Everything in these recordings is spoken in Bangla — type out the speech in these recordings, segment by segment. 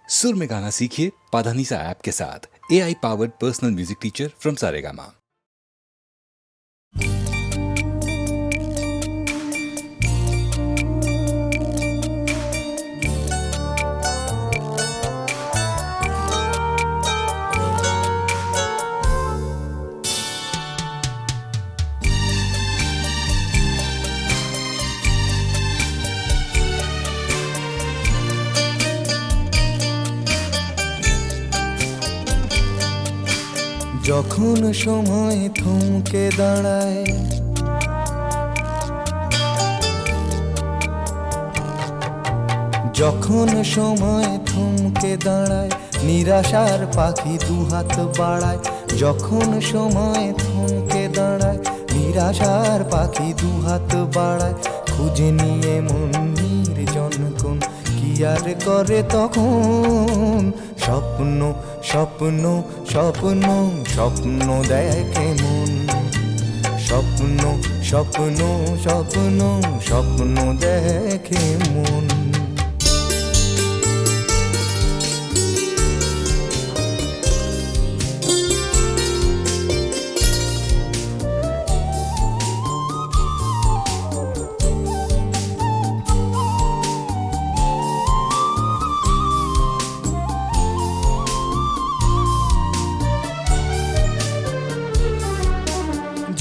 सुर में गाना सीखिए पाधानीसा ऐप के साथ। AI powered personal music teacher from Saregama. যখন সময় থমকে দাঁড়ায়, যখন সময় থমকে দাঁড়ায়, নিরাশার পাখি দুহাত বাড়ায়। যখন সময় থমকে দাঁড়ায়, নিরাশার পাখি দুহাত বাড়ায়। খুঁজে নিয়ে মন নির্জন কোন কি আর করে তখন। স্বপ্ন স্বপ্ন স্বপ্ন স্বপ্ন দেখে মন। স্বপ্ন স্বপ্ন স্বপ্ন স্বপ্ন দেখে মন।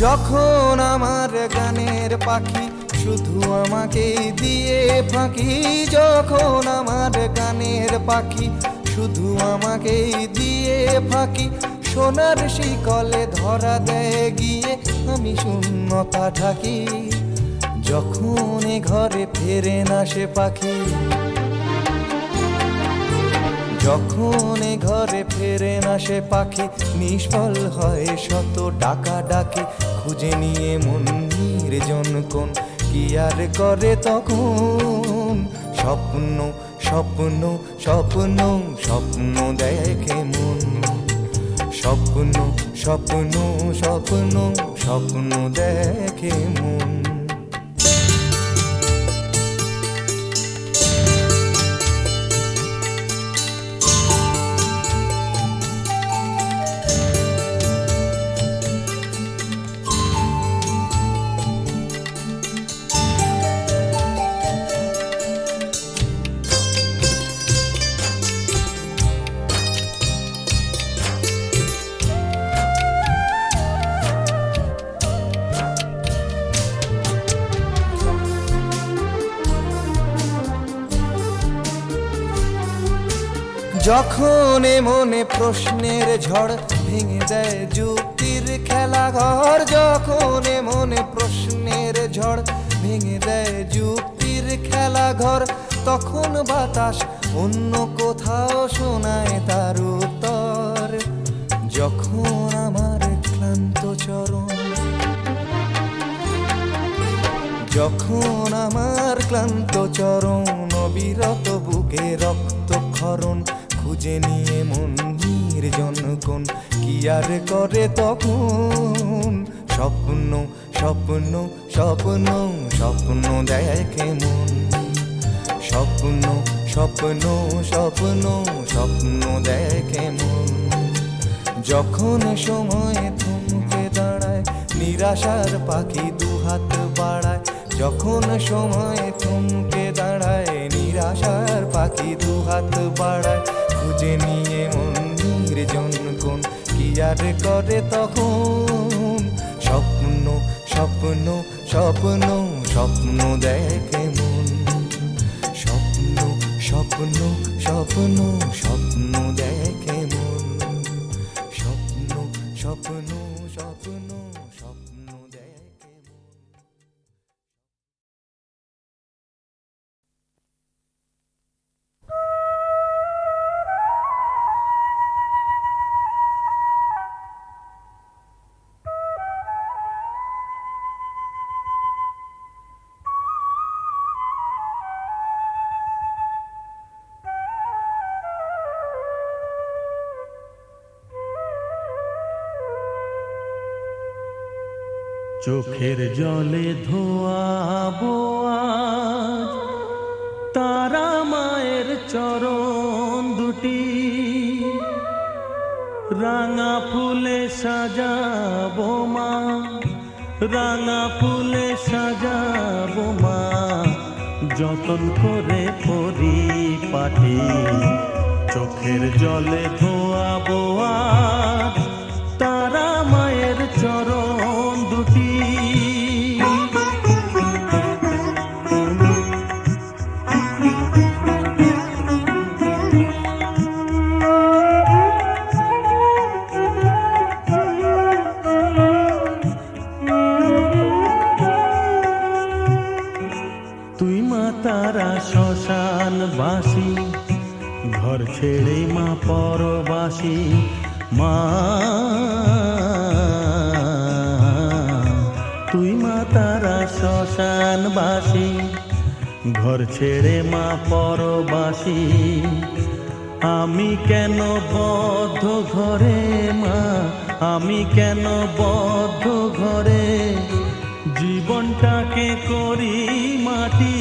যখন আমার গানের পাখি শুধু আমাকে দিয়ে ফাঁকি। যখন আমার গানের পাখি শুধু আমাকে দিয়ে ফাঁকি। সোনার শিকলে ধরা দেয় গিয়ে আমি শূন্যতা ঢাকি। যখন এ ঘরে ফেরে না সে পাখি, যখন এ ঘরে ফেরে না সে পাখি, নিষ্ফল হয় শত ডাকা ডাকি। খুঁজে নিয়ে মন নির্জন কোন কি আর করে তখন। স্বপ্ন স্বপ্ন স্বপ্ন স্বপ্ন দেখে মন। স্বপ্ন স্বপ্ন স্বপ্ন স্বপ্ন দেখে মন। যখন এ মনে প্রশ্নের ঝড় ভেঙে দেয় যুক্তির খেলাঘর। যখন এ মনে প্রশ্নের ঝড় ভেঙে দেয় যুক্তির খেলাঘর, তখন বাতাস অন্য কোথাও শোনায় তার উত্তর। যখন আমার ক্লান্ত চরণ, যখন আমার ক্লান্ত চরণ, অবিরত বুকে রক্তক্ষরণ। খুঁজে নিয়ে মন নির্জন কোন কি আর করে তখন। স্বপ্ন স্বপ্ন স্বপ্ন স্বপ্ন দেখে মন। স্বপ্ন স্বপ্ন স্বপ্ন স্বপ্ন দেখে মন। যখন সময় থমকে দাঁড়ায়, নিরাশার পাখি দুহাত বাড়ায়। যখন সময় থমকে দাঁড়ায়, নিরাশার পাখি দুহাত বাড়ায়। খুঁজে নিয়ে মন নির্জন কোন কি আর করে তখন। স্বপ্ন স্বপ্ন স্বপ্ন স্বপ্ন দেখে মন। স্বপ্ন স্বপ্ন স্বপ্ন স্বপ্ন দেখে মন। স্বপ্ন স্বপ্ন স্বপ্ন স্বপ্ন দেখে মন। চোখের জলে ধোয়াবো আজ তারা মায়ের চরণ দুটি। রাঙা ফুলে সাজাবো মা, রাঙা ফুলে সাজাবো মা, যতন করে পরিপাটি, চোখের জলে ধোয়াবো আজ তারা মায়ের চরণ দুটি। তুই মা তারা শ্মশানবাসী, ঘর ছেড়ে মা পরবাসী, মা তুই মা তারা শ্মশানবাসী, ঘর ছেড়ে মা পরবাসী। আমি কেন বদ্ধ ঘরে মা, আমি কেন বদ্ধ ঘরে, জীবনটাকে করি মাটি।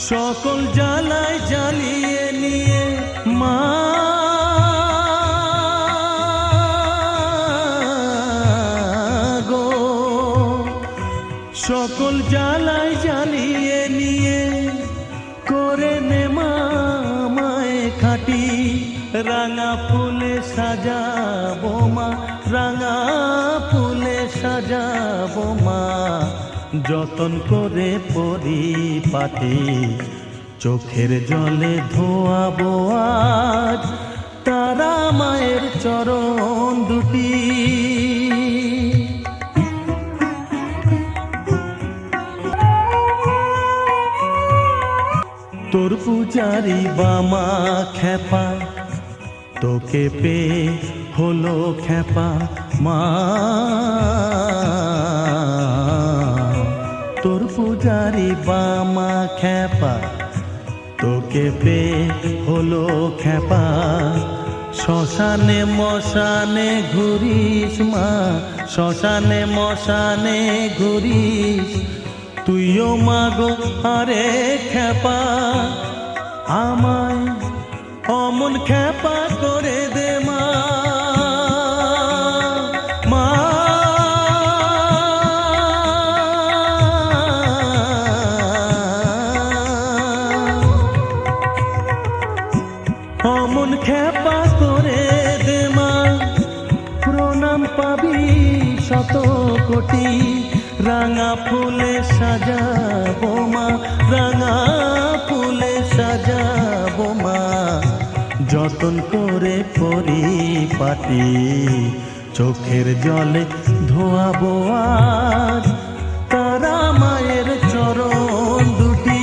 সকল জ্বালায় জ্বালিয়ে নিয়ে মা গো, সকল জ্বালায় জ্বালিয়ে নিয়ে করে নে মা মায়ে খাটি। রাঙা ফুলে সাজাবো মা, রাঙা ফুলে সাজাবো মা, যতন করে পরিপাটি, চোখের জলে ধোয়াবো আজ তারা মায়ের চরণ দুটি। তোর পূজারি বামা খেপা, তোকে পে হলো খেপা মা, তোর পূজারি বামা খেপা, তোকে পে হলো খেপা। শ্মশানে মশানে ঘুরিস মা, শ্মশানে মশানে ঘুরিস, তুইও মাগো আরে খেপা, আমায় অমন খেপা করে দে মা। মা অমন খেপা করে দে মা, প্রণাম পাবি শত কোটি। রাঙা ফুলে সাজাবো মা, রাঙা ফুলে সাজাবো মা, যতন করে পরিপাটি, চোখের জলে ধোয়াবো আজ তারা মায়ের চরণ দুটি।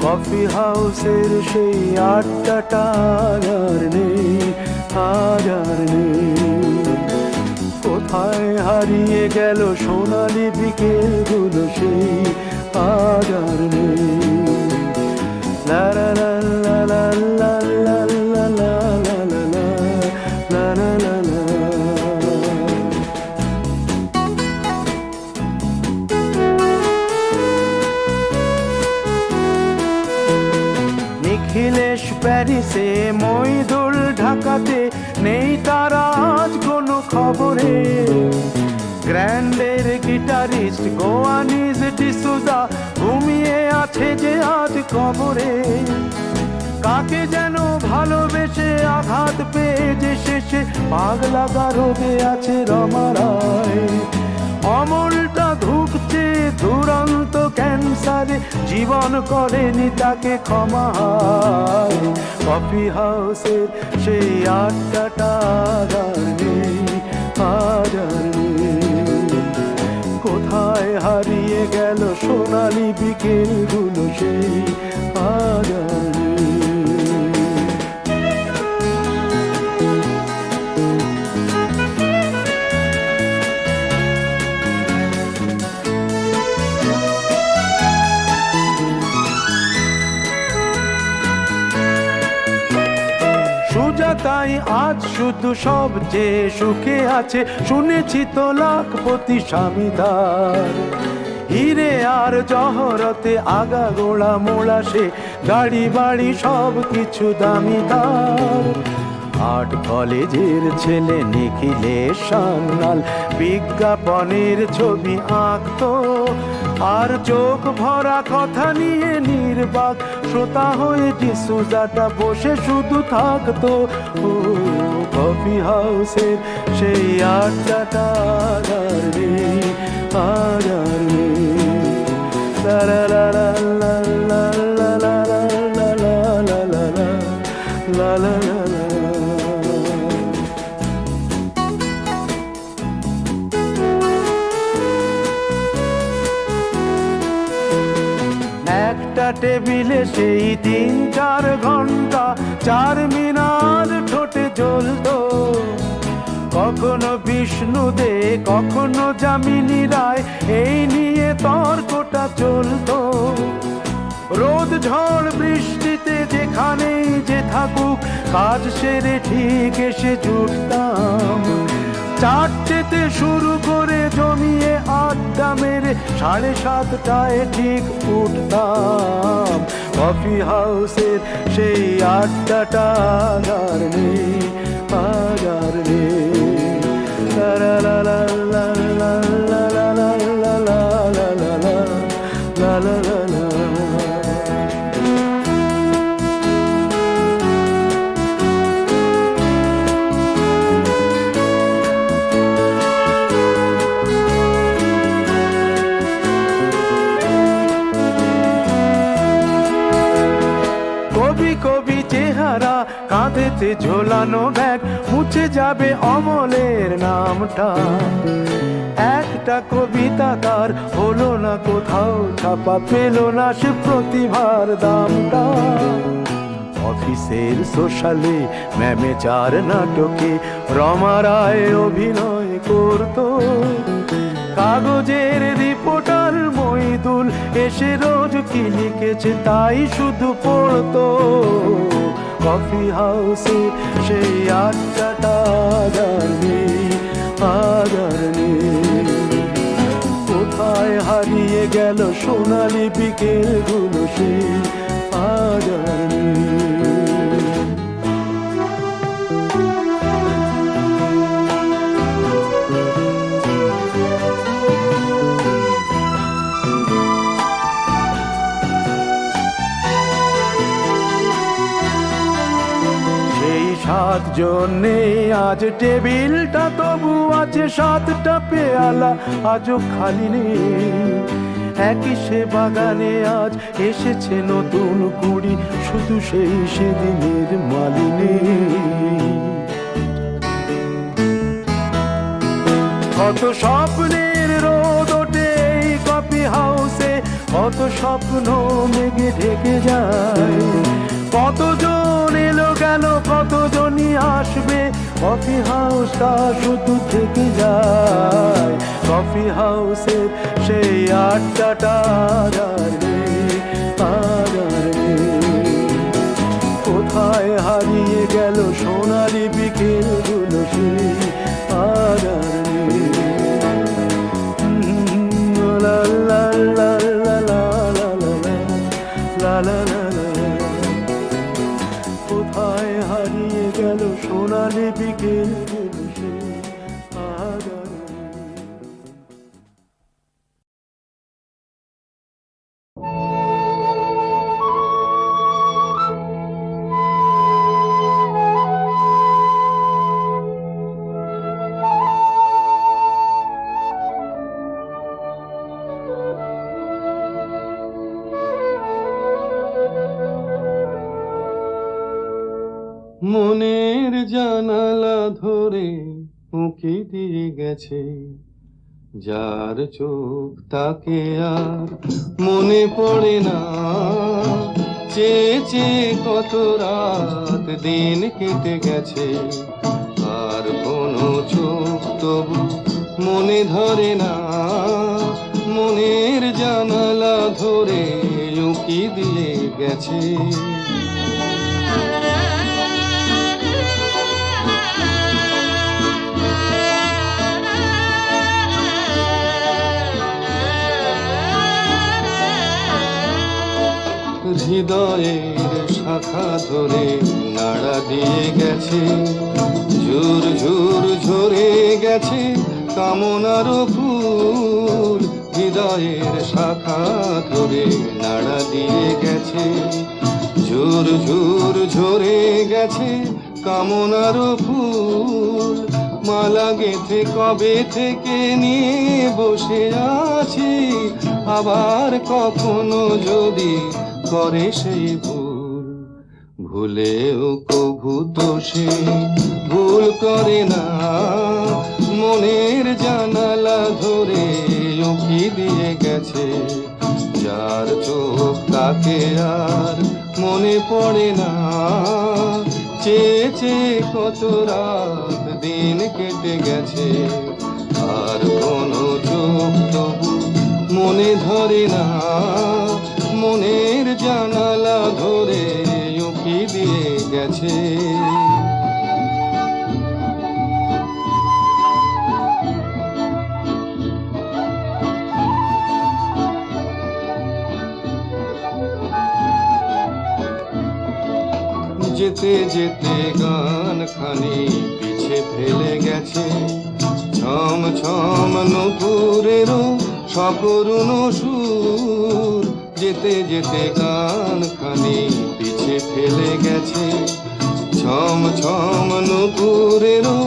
কফি হাউসের সেই আড্ডাটা আর নেই, আজ আর নেই। কোথায় হারিয়ে গেল সোনালি বিকেলগুলো সেই, আজ আর নেই। লা লা লা লা লা লা লা লা লা লা লা লা লা লা লা। নিখিলেশ প্যারিসে, মইদুল ঢাকাতে, নেই তারা আজ কোনো খবরে। গ্র্যান্ডের গিটারিস্ট গোয়ানিজ ডিসুজা ঘুমিয়ে আছে যে আজ কবরে। কাকে যেন ভালোবেসে আঘাত পেয়ে যে শেষে পাগলা গারদে আছে রমা রায়। অমলটা ধুঁকছে যে দুরন্ত ক্যান্সারে জীবন করেনি তাকে ক্ষমা। কফি হাউসের সেই আড্ডাটা আর নেই, আজ আর নেই। কোথায় হারিয়ে গেল সোনালি বিকেলগুলো সেই আজ আর নেই। সুজাতাই আজ শুধু সবচেয়ে সুখে আছে, শুনেছি তো লাখপতি স্বামীদার। হিরে আর জহরতে আগা গোড়া মোড়া সে, গাড়ি বাড়ি সব কিছু দামি তার। আর্ট কলেজের ছেলে নিখিলেশ সান্যাল বিজ্ঞাপনের ছবি আঁকতো, আর চোখ ভরা কথা নিয়ে নির্বাক শ্রোতা হয়ে ডিসুজাটা বসে শুধু থাকতো। ও কফি হাউসের সেই আড্ডাটা আর নেই, আর নেই। লা লা লা লা লা লা লা লা লা লা লা লা লা লা। একটা টেবিলে সেই 3-4 ঘন্টা চার মিনার ঠোঁটে জ্বলতো। কখনো বিষ্ণু দে, কখনো যামিনী রায়, এই নিয়ে তর্কটা চলতো। রোদ ঝড় বৃষ্টিতে যেখানেই যে থাকুক, কাজ সেরে ঠিক এসে জুটতাম। 4টেতে শুরু করে জমিয়ে আড্ডা মেরে 7:30টায় ঠিক উঠতাম। কফি হাউসের সেই আড্ডাটা আর নেই, আর নেই। লা লা লা লা লা লা লা লা লা লা লা লা লা লা লা। কবি চেহারা, কাঁধেতে ঝোলানো ব্যাগ, মুছে যাবে অমলের নামটা। একটা কবিতা তার হলো না কোথাও ছাপা, পেল না সে প্রতিভার দামটা। অফিসের সোশ্যালে ম্যামে 4 নাটকে রমা রায় অভিনয় করতো। কাগজের রিপোর্টার মইদুল এসে রোজ কি লিখেছে তাই শুধু পড়তো। কফি হাউসে সেই আড্ডাটা আর নেই, আর নেই। কোথায় হারিয়ে গেল সোনালি বিকেলগুলো সেই আর নেই। সেই 7 জন নেই আজ টেবিলটা, তবু আছে 7টা পেয়ালা আজও খালি নেই। একই সে বাগানে আজ এসেছে নতুন কুড়ি, শুধু সেই সেদিনের মালিনী। কত স্বপ্নের রোদ ওঠে এই কফি হাউসে, কত স্বপ্ন মেঘে ঢেকে যায়। কতজন এলো গেল, কতজনই আসবে, কফি হাউসটা শুধু থেকে যায়। কফি হাউসের সেই আড্ডাটা আর নেই, আর নেই। কোথায় হারিয়ে গেল সোনালি বিকেলগুলো সেই আর নেই। লা লা লা লা লা লা লা লা লা। কোথায় হারিয়ে গেল সোনালি বিকেলগুলো সেই আর নেই। মনের জানালা ধরে উঁকি দিয়ে গেছে, যার চোখ তাকে আর মনে পড়ে না। চেয়ে চেয়ে কত রাত দিন কেটে গেছে, আর কোনো চোখ তবু মনে ধরে না। মনের জানালা ধরে উঁকি দিয়ে গেছে। হৃদয়ের শাখা ধরে নাড়া দিয়ে গেছে, ঝুর ঝুর ঝরে গেছে কামনার ফুল। হৃদয়ের শাখা ধরে নাড়া দিয়ে গেছে, ঝুর ঝুর ঝরে গেছে কামনার ফুল। মালা গেঁথে কবে থেকে নিয়ে বসে আছি, আবার কখনো যদি করে সেই ভুল। ভুলেও কভু তো সে ভুল করে না, মনের জানালা ধরে উঁকি দিয়ে গেছে। যার চোখ তাকে আর মনে পড়ে না। চেয়ে চেয়ে কত রাত দিন কেটে গেছে, আর কোনো চোখ তবু মনে ধরে না। মনের জানালা ধরে উঁকি দিয়ে গেছে। যেতে যেতে গান খানি পিছে ফেলে গেছে, ছম ছম নূপুরেরও সকরুণ সুর। যেতে যেতে গান খানি পিছে ফেলে গেছে, ছম ছম নূপুরেরও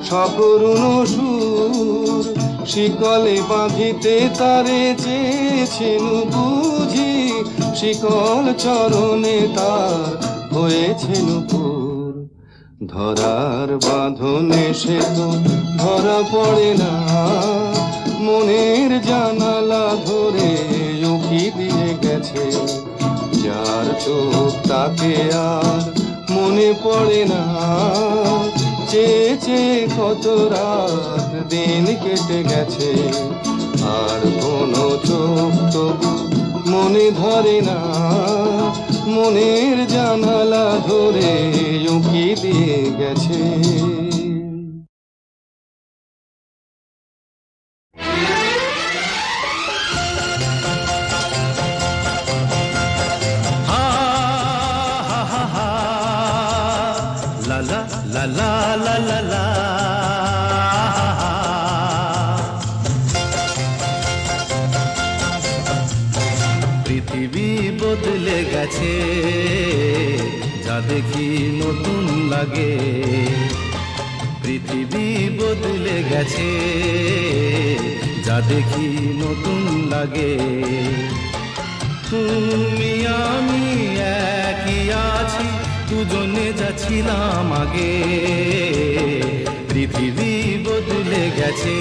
সকরুণ সুর। শিকলে বাঁধিতে তারে চেয়েছেন বুঝি, শিকল চরণে তার হয়েছে নূপুর। ধরার বাঁধনে সে তো ধরা পড়ে না, মনের জানালা ধরে উঁকি দিয়ে গেছে। যার চোখ তাকে আর মনে পড়ে না। চেয়ে চেয়ে কত রাত দিন কেটে গেছে, আর কোনো চোখ তবু মনে ধরে না। মনের জানালা ধরে উঁকি দিয়ে গেছে। La la la la la. পৃথিবী বদলে গেছে, যা দেখি নতুন লাগে। পৃথিবী বদলে গেছে, যা দেখি নতুন লাগে। তুমি আমি একই আছি, দুজনে যাচ্ছিলাম আগে। পৃথিবী বদলে গেছে,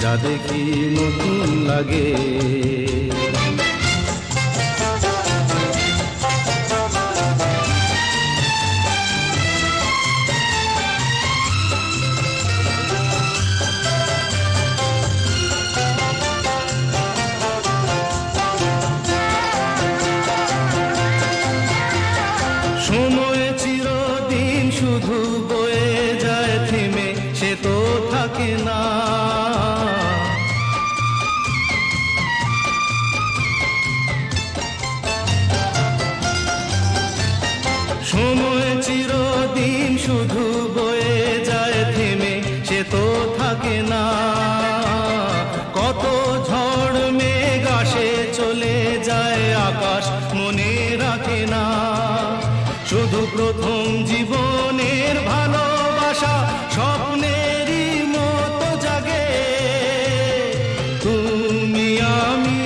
যা দেখি নতুন লাগে। সময় চিরদিন শুধু বয়ে যায় থেমে, সে তো থাকে না। সময় চিরদিন শুধু বয়ে যায় থেমে, সে তো থাকে না। কত ঝড় মেঘ আসে চলে যায়, আকাশ মনে রাখে না। শুধু প্রথম জীবনের ভালোবাসা স্বপ্নেরই মতো জাগে। তুমি আমি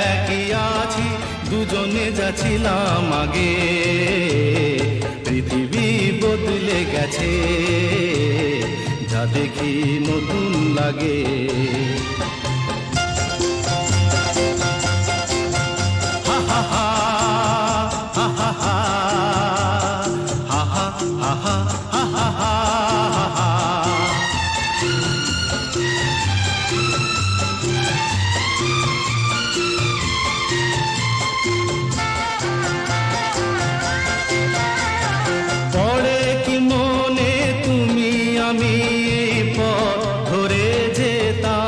একই আছি, দুজনে যাচ্ছিলাম আগে। পৃথিবী বদলে গেছে, যা দেখি নতুন লাগে। হা হা হা হা হা হা হা হা হা হা হা হা। পড়ে কি মনে তুমি আমি এই পথ ধরে যেতাম,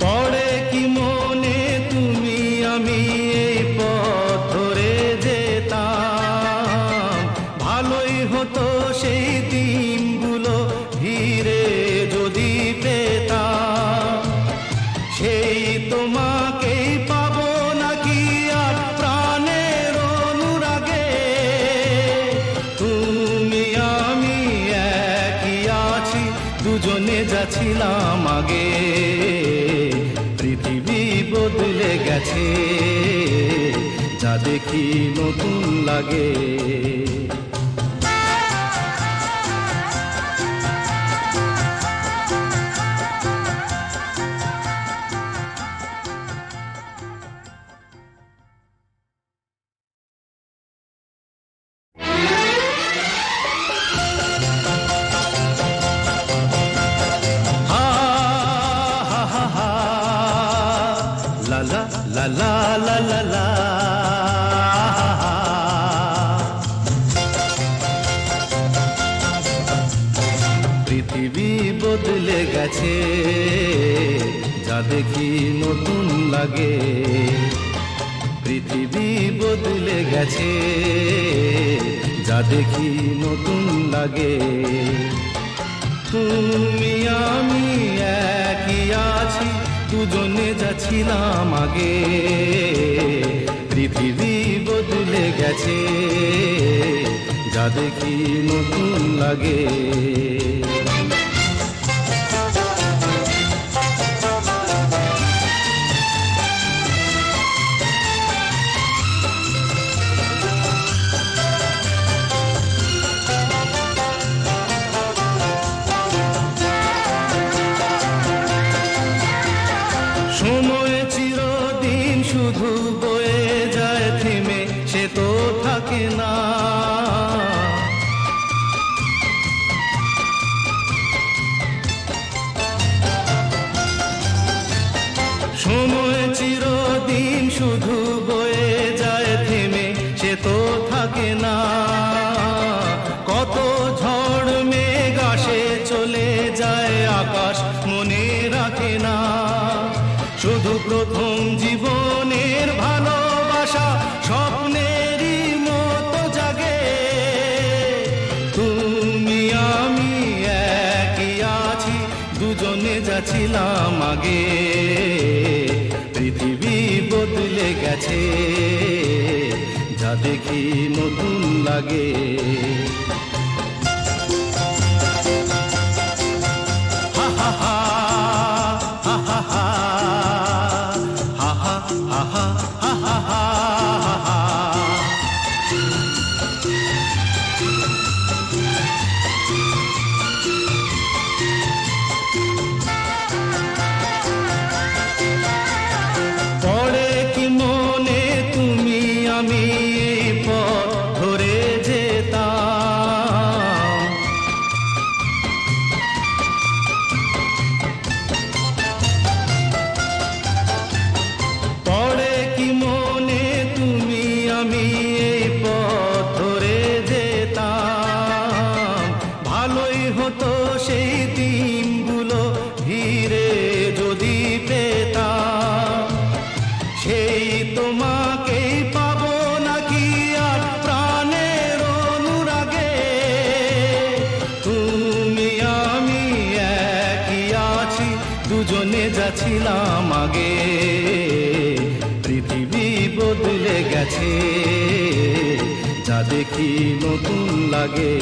পড়ে কি মনে তুমি আমি এই পথ ধরে যেতাম। ভালোই হতো সেই দিনগুলো ধীরে যদি পেতাম, সেই তোমাকেই পাবো নাকি আর প্রাণের অনুরাগে। তুমি আমি একই আছি, দুজনে যাচ্ছিলাম আগে। পৃথিবী বদলে গেছে, যা দেখি নতুন লাগে। হা হা হা হা লা লা লা লা লা লা লা। পৃথিবী বদলে গেছে, যা দেখি নতুন লাগে। পৃথিবী বদলে গেছে, যা দেখি নতুন লাগে। তুমি আমি একই আছি, দুজনে যাচ্ছিলাম আগে। পৃথিবী বদলে গেছে, যা দেখি নতুন লাগে। সময় চিরদিন শুধু বয়ে যায় থেমে, সে তো থাকে না। সময় চিরদিন শুধু বয়ে যায় থেমে, সে তো থাকে না। কত ঝড় মেঘ আসে চলে যায়, আকাশ মনে রাখে না। শুধু প্রথম জীবনের ভালোবাসা স্বপ্নেরই মতো জাগে। তুমি আমি একই আছি, দুজনে যাচ্ছিলাম আগে। পৃথিবী বদলে গেছে, যা দেখি নতুন লাগে। হা হা হা হা হা হা হা হা হা হা হা হা। পড়ে কি মনে তুমি আমি এই পথ ধরে যেতাম, পড়ে কি মনে তুমি আমি এই পথ ধরে যেতাম। ভালোই হতো সেই দিনগুলো ধীরে যদি পেতাম, সেই তোমাকেই পাবো নাকি আর প্রাণের অনুরাগে। তুমি আমি একই আছি, দুজনে যাচ্ছিলাম আগে। পৃথিবী বদলে গেছে, যা দেখি নতুন লাগে।